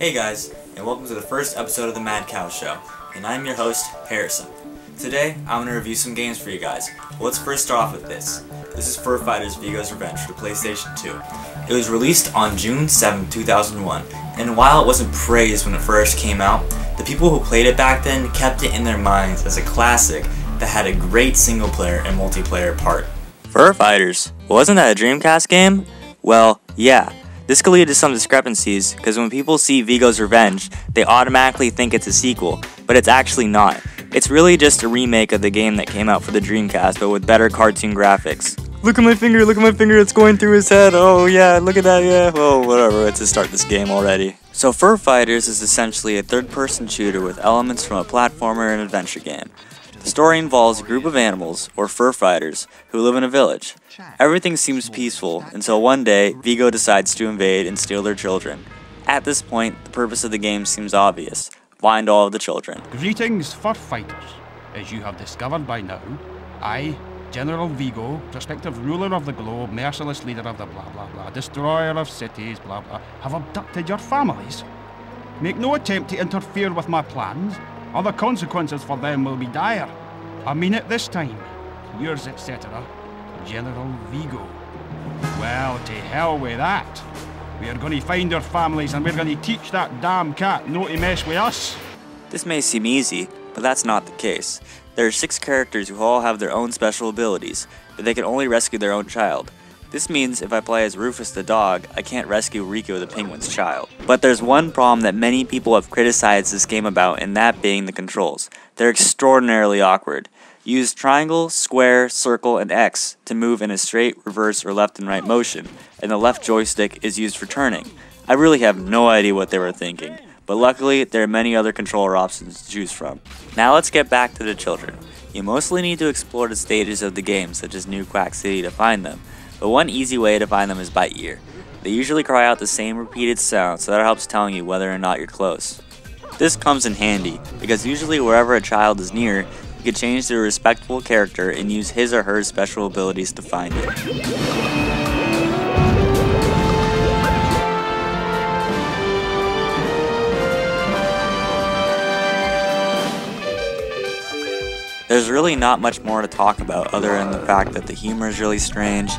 Hey guys, and welcome to the first episode of the Mad Cow Show, and I'm your host, Harrison. Today, I'm going to review some games for you guys. But let's first start off with this. This is Fur Fighters Viggo's Revenge for the PlayStation 2. It was released on June 7, 2001, and while it wasn't praised when it first came out, the people who played it back then kept it in their minds as a classic that had a great single player and multiplayer part. Fur Fighters? Wasn't that a Dreamcast game? Well, yeah. This could lead to some discrepancies, because when people see Viggo's Revenge, they automatically think it's a sequel, but it's actually not. It's really just a remake of the game that came out for the Dreamcast, but with better cartoon graphics. Look at my finger, it's going through his head, oh yeah, look at that, yeah, oh whatever, let's just start this game already. So Fur Fighters is essentially a third-person shooter with elements from a platformer and adventure game. The story involves a group of animals, or fur fighters, who live in a village. Everything seems peaceful until one day, Viggo decides to invade and steal their children. At this point, the purpose of the game seems obvious. Find all of the children. Greetings, fur fighters. As you have discovered by now, I, General Viggo, prospective ruler of the globe, merciless leader of the blah blah blah, destroyer of cities, blah blah, have abducted your families. Make no attempt to interfere with my plans, or the consequences for them will be dire. I mean it this time. Yours, etc., General Viggo. Well, to hell with that. We are going to find our families and we're going to teach that damn cat not to mess with us. This may seem easy, but that's not the case. There are 6 characters who all have their own special abilities, but they can only rescue their own child. This means if I play as Rufus the dog, I can't rescue Rico the penguin's child. But there's one problem that many people have criticized this game about, and that being the controls. They're extraordinarily awkward. Use triangle, square, circle, and X to move in a straight, reverse, or left and right motion, and the left joystick is used for turning. I really have no idea what they were thinking, but luckily there are many other controller options to choose from. Now let's get back to the children. You mostly need to explore the stages of the game, such as New Quack City, to find them. But one easy way to find them is by ear. They usually cry out the same repeated sound, so that helps telling you whether or not you're close. This comes in handy, because usually wherever a child is near, you can change to a respectable character and use his or her special abilities to find it. There's really not much more to talk about other than the fact that the humor is really strange,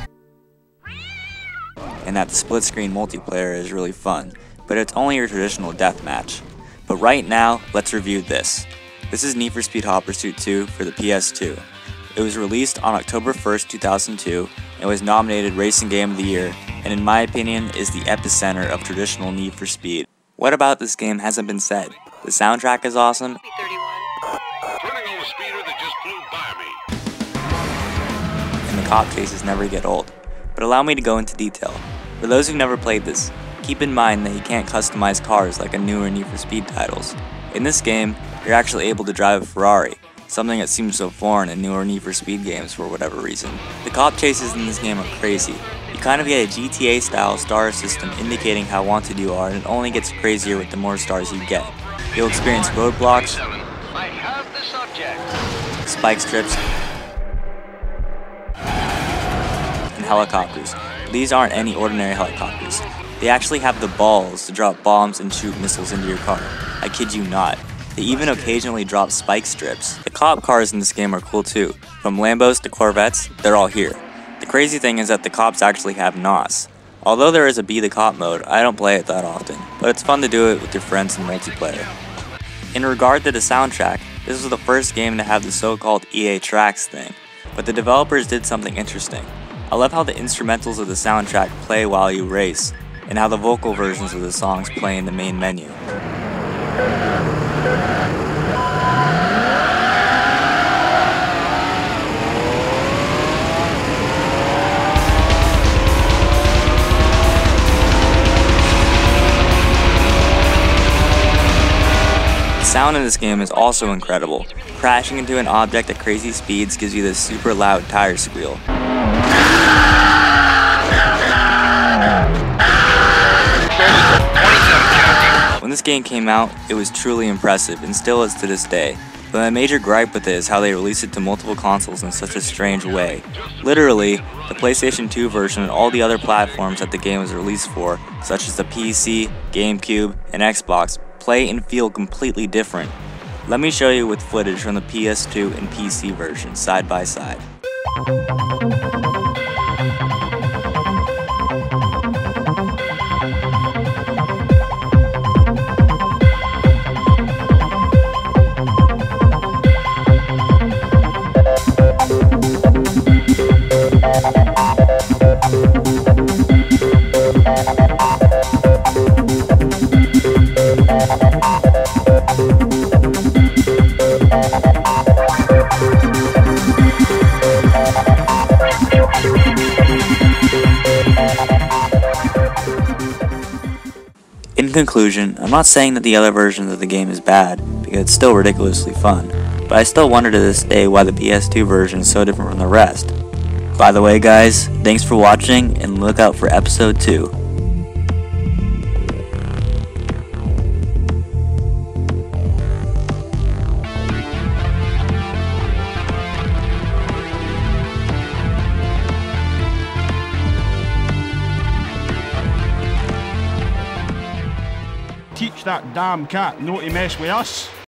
and that the split-screen multiplayer is really fun, but it's only your traditional deathmatch. But right now, let's review this. This is Need for Speed Hot Pursuit 2 for the PS2. It was released on October 1st, 2002, and was nominated Racing Game of the Year, and in my opinion is the epicenter of traditional Need for Speed. What about this game hasn't been said? The soundtrack is awesome, and the cop chases never get old. But allow me to go into detail. For those who've never played this, keep in mind that you can't customize cars like in newer Need for Speed titles. In this game, you're actually able to drive a Ferrari, something that seems so foreign in newer Need for Speed games for whatever reason. The cop chases in this game are crazy. You kind of get a GTA style star system indicating how wanted you are, and it only gets crazier with the more stars you get. You'll experience roadblocks, spike strips, and helicopters. These aren't any ordinary helicopters. They actually have the balls to drop bombs and shoot missiles into your car. I kid you not. They even occasionally drop spike strips. The cop cars in this game are cool too. From Lambos to Corvettes, they're all here. The crazy thing is that the cops actually have NOS. Although there is a Be the Cop mode, I don't play it that often, but it's fun to do it with your friends in multiplayer. In regard to the soundtrack, this was the first game to have the so-called EA Tracks thing, but the developers did something interesting. I love how the instrumentals of the soundtrack play while you race, and how the vocal versions of the songs play in the main menu. The sound in this game is also incredible. Crashing into an object at crazy speeds gives you this super loud tire squeal. When this game came out, it was truly impressive and still is to this day. But my major gripe with it is how they released it to multiple consoles in such a strange way. Literally, the PlayStation 2 version and all the other platforms that the game was released for, such as the PC, GameCube, and Xbox, play and feel completely different. Let me show you with footage from the PS2 and PC version side by side. In conclusion, I'm not saying that the other version of the game is bad, because it's still ridiculously fun, but I still wonder to this day why the PS2 version is so different from the rest. By the way guys, thanks for watching, and look out for episode 2. Teach that damn cat not to mess with us.